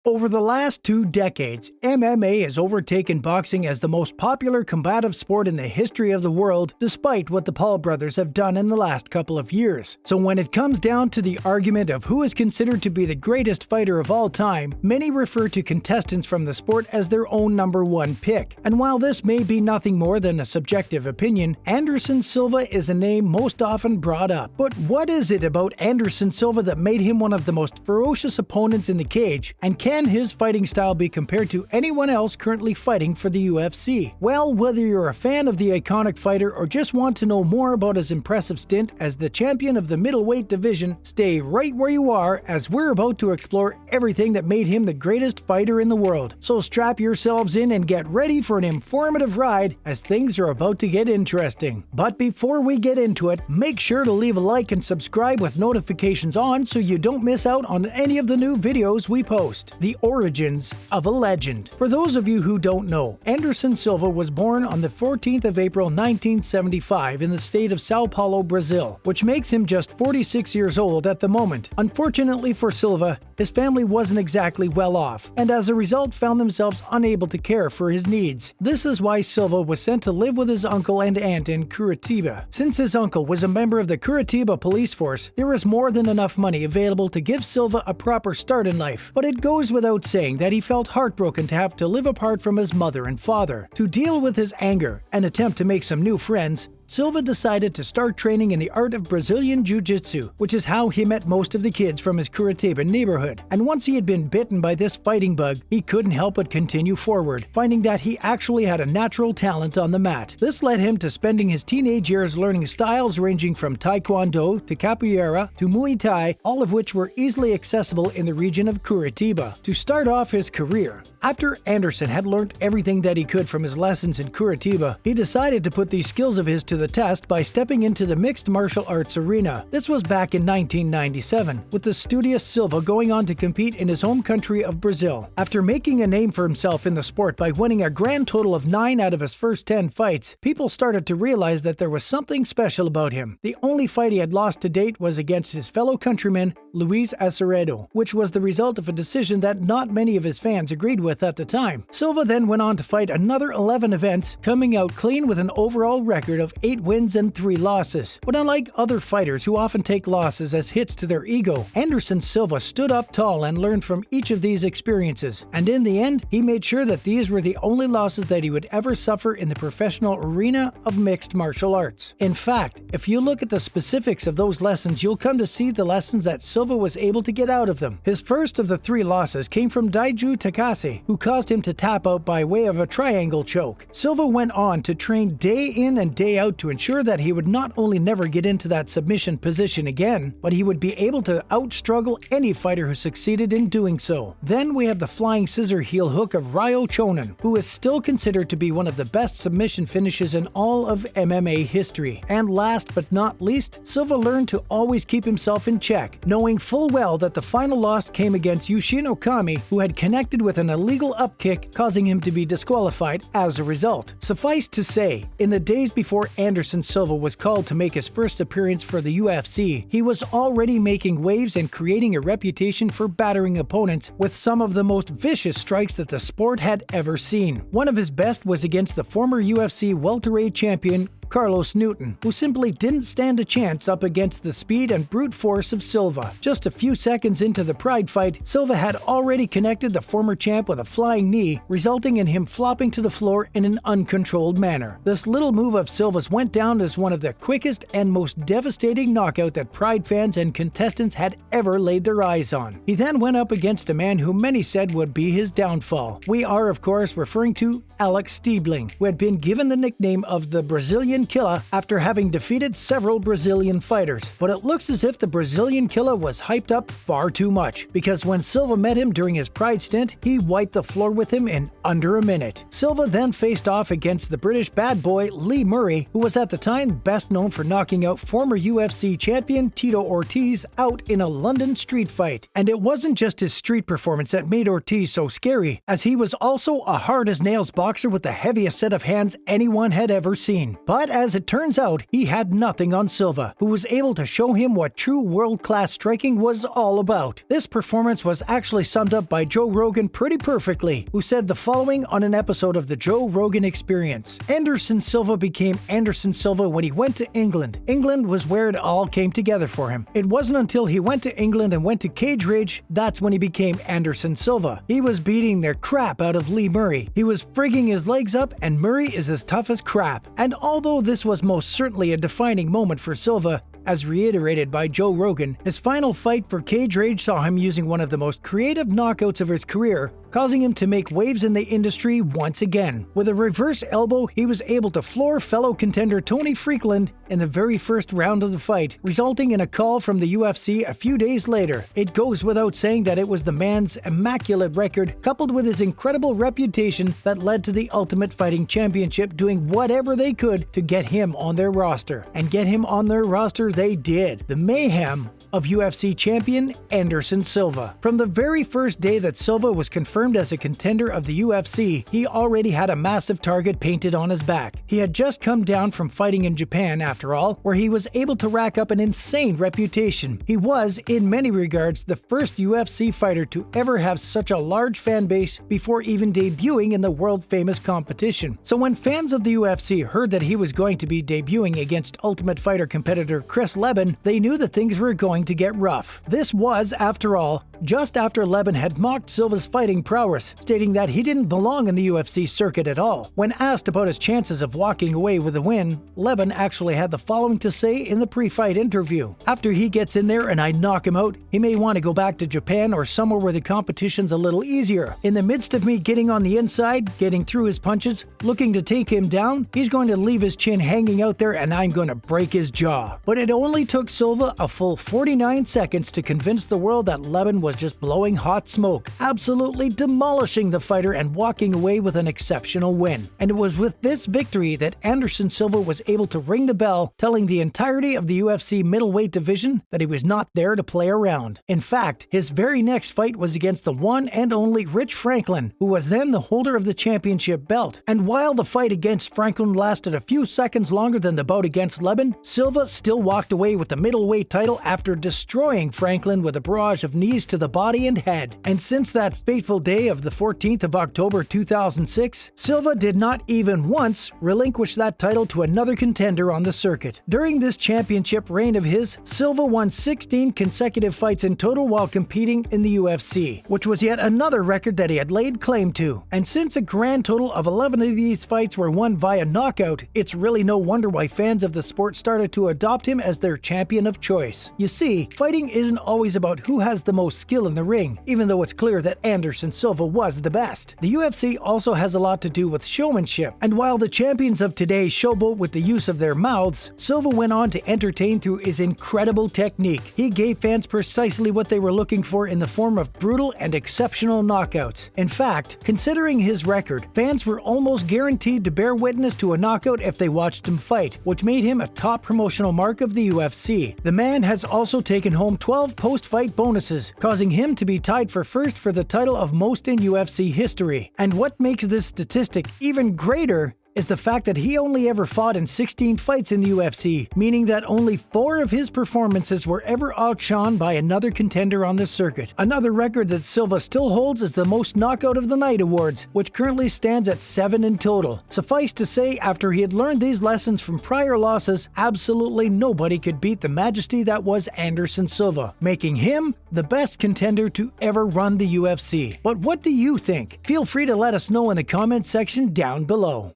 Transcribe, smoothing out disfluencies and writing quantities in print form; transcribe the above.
Over the last 2 decades, MMA has overtaken boxing as the most popular combative sport in the history of the world, despite what the Paul brothers have done in the last couple of years. So when it comes down to the argument of who is considered to be the greatest fighter of all time, many refer to contestants from the sport as their own #1 pick. And while this may be nothing more than a subjective opinion, Anderson Silva is a name most often brought up. But what is it about Anderson Silva that made him one of the most ferocious opponents in the cage, and can his fighting style be compared to anyone else currently fighting for the UFC? Well, whether you're a fan of the iconic fighter or just want to know more about his impressive stint as the champion of the middleweight division, stay right where you are as we're about to explore everything that made him the greatest fighter in the world. So strap yourselves in and get ready for an informative ride as things are about to get interesting. But before we get into it, make sure to leave a like and subscribe with notifications on so you don't miss out on any of the new videos we post. The origins of a legend. For those of you who don't know, Anderson Silva was born on the 14th of April 1975 in the state of Sao Paulo, Brazil, which makes him just 46 years old at the moment. Unfortunately for Silva, his family wasn't exactly well off, and as a result found themselves unable to care for his needs. This is why Silva was sent to live with his uncle and aunt in Curitiba. Since his uncle was a member of the Curitiba police force, there was more than enough money available to give Silva a proper start in life, but it goes without saying that he felt heartbroken to have to live apart from his mother and father. To deal with his anger and attempt to make some new friends, Silva decided to start training in the art of Brazilian Jiu-Jitsu, which is how he met most of the kids from his Curitiba neighborhood. And once he had been bitten by this fighting bug, he couldn't help but continue forward, finding that he actually had a natural talent on the mat. This led him to spending his teenage years learning styles ranging from Taekwondo to Capoeira to Muay Thai, all of which were easily accessible in the region of Curitiba. To start off his career, after Anderson had learned everything that he could from his lessons in Curitiba, he decided to put these skills of his to the test by stepping into the mixed martial arts arena. This was back in 1997, with the studious Silva going on to compete in his home country of Brazil. After making a name for himself in the sport by winning a grand total of 9 out of his first 10 fights, people started to realize that there was something special about him. The only fight he had lost to date was against his fellow countryman, Luis Acevedo, which was the result of a decision that not many of his fans agreed with at the time. Silva then went on to fight another 11 events, coming out clean with an overall record of 8 wins and 3 losses. But unlike other fighters who often take losses as hits to their ego, Anderson Silva stood up tall and learned from each of these experiences. And in the end, he made sure that these were the only losses that he would ever suffer in the professional arena of mixed martial arts. In fact, if you look at the specifics of those lessons, you'll come to see the lessons that Silva was able to get out of them. His first of the 3 losses came from Daiju Takase, who caused him to tap out by way of a triangle choke. Silva went on to train day in and day out to ensure that he would not only never get into that submission position again, but he would be able to outstruggle any fighter who succeeded in doing so. Then we have the flying scissor heel hook of Ryo Chonan, who is still considered to be one of the best submission finishes in all of MMA history. And last but not least, Silva learned to always keep himself in check, knowing full well that the final loss came against Yushin Okami, who had connected with an illegal upkick, causing him to be disqualified as a result. Suffice to say, in the days before Anderson Silva was called to make his first appearance for the UFC, he was already making waves and creating a reputation for battering opponents with some of the most vicious strikes that the sport had ever seen. One of his best was against the former UFC welterweight champion Carlos Newton, who simply didn't stand a chance up against the speed and brute force of Silva. Just a few seconds into the Pride fight, Silva had already connected the former champ with a flying knee, resulting in him flopping to the floor in an uncontrolled manner. This little move of Silva's went down as one of the quickest and most devastating knockout that Pride fans and contestants had ever laid their eyes on. He then went up against a man who many said would be his downfall. We are, of course, referring to Alex Stiebling, who had been given the nickname of the Brazilian Killer after having defeated several Brazilian fighters. But it looks as if the Brazilian Killer was hyped up far too much, because when Silva met him during his Pride stint, he wiped the floor with him in under a minute. Silva then faced off against the British bad boy Lee Murray, who was at the time best known for knocking out former UFC champion Tito Ortiz out in a London street fight. And it wasn't just his street performance that made Ortiz so scary, as he was also a hard-as-nails boxer with the heaviest set of hands anyone had ever seen. But as it turns out, he had nothing on Silva, who was able to show him what true world-class striking was all about. This performance was actually summed up by Joe Rogan pretty perfectly, who said the following on an episode of the Joe Rogan Experience. Anderson Silva became Anderson Silva when he went to England. England was where it all came together for him. It wasn't until he went to England and went to Cage Rage that's when he became Anderson Silva. He was beating their crap out of Lee Murray. He was frigging his legs up, and Murray is as tough as crap. And although this was most certainly a defining moment for Silva, as reiterated by Joe Rogan, his final fight for Cage Rage saw him using one of the most creative knockouts of his career, causing him to make waves in the industry once again. With a reverse elbow, he was able to floor fellow contender Tony Freakland in the very first round of the fight, resulting in a call from the UFC a few days later. It goes without saying that it was the man's immaculate record, coupled with his incredible reputation, that led to the Ultimate Fighting Championship doing whatever they could to get him on their roster. And get him on their roster they did. The mayhem of UFC champion Anderson Silva. From the very first day that Silva was confirmed as a contender of the UFC, he already had a massive target painted on his back. He had just come down from fighting in Japan, after all, where he was able to rack up an insane reputation. He was, in many regards, the first UFC fighter to ever have such a large fan base before even debuting in the world-famous competition. So when fans of the UFC heard that he was going to be debuting against Ultimate Fighter competitor Chris Leben, they knew that things were going to get rough. This was, after all, just after Leben had mocked Silva's fighting prowess, stating that he didn't belong in the UFC circuit at all. When asked about his chances of walking away with a win, Leben actually had the following to say in the pre-fight interview. "After he gets in there and I knock him out, he may want to go back to Japan or somewhere where the competition's a little easier. In the midst of me getting on the inside, getting through his punches, looking to take him down, he's going to leave his chin hanging out there and I'm going to break his jaw." But it only took Silva a full 49 seconds to convince the world that Leben was just blowing hot smoke, absolutely demolishing the fighter and walking away with an exceptional win. And it was with this victory that Anderson Silva was able to ring the bell, telling the entirety of the UFC middleweight division that he was not there to play around. In fact, his very next fight was against the one and only Rich Franklin, who was then the holder of the championship belt. And while the fight against Franklin lasted a few seconds longer than the bout against Leben, Silva still walked away with the middleweight title after destroying Franklin with a barrage of knees to the body and head. And since that fateful day of the 14th of October 2006, Silva did not even once relinquish that title to another contender on the circuit. During this championship reign of his, Silva won 16 consecutive fights in total while competing in the UFC, which was yet another record that he had laid claim to. And since a grand total of 11 of these fights were won via knockout, it's really no wonder why fans of the sport started to adopt him as their champion of choice. You see, fighting isn't always about who has the most skill in the ring, even though it's clear that Anderson Silva was the best. The UFC also has a lot to do with showmanship, and while the champions of today showboat with the use of their mouths, Silva went on to entertain through his incredible technique. He gave fans precisely what they were looking for in the form of brutal and exceptional knockouts. In fact, considering his record, fans were almost guaranteed to bear witness to a knockout if they watched him fight, which made him a top promotional mark of the UFC. The man has also taken home 12 post-fight bonuses, causing him to be tied for first for the title of most in UFC history. And what makes this statistic even greater is the fact that he only ever fought in 16 fights in the UFC, meaning that only 4 of his performances were ever outshone by another contender on the circuit. Another record that Silva still holds is the most Knockout of the Night awards, which currently stands at 7 in total. Suffice to say, after he had learned these lessons from prior losses, absolutely nobody could beat the majesty that was Anderson Silva, making him the best contender to ever run the UFC. But what do you think? Feel free to let us know in the comments section down below.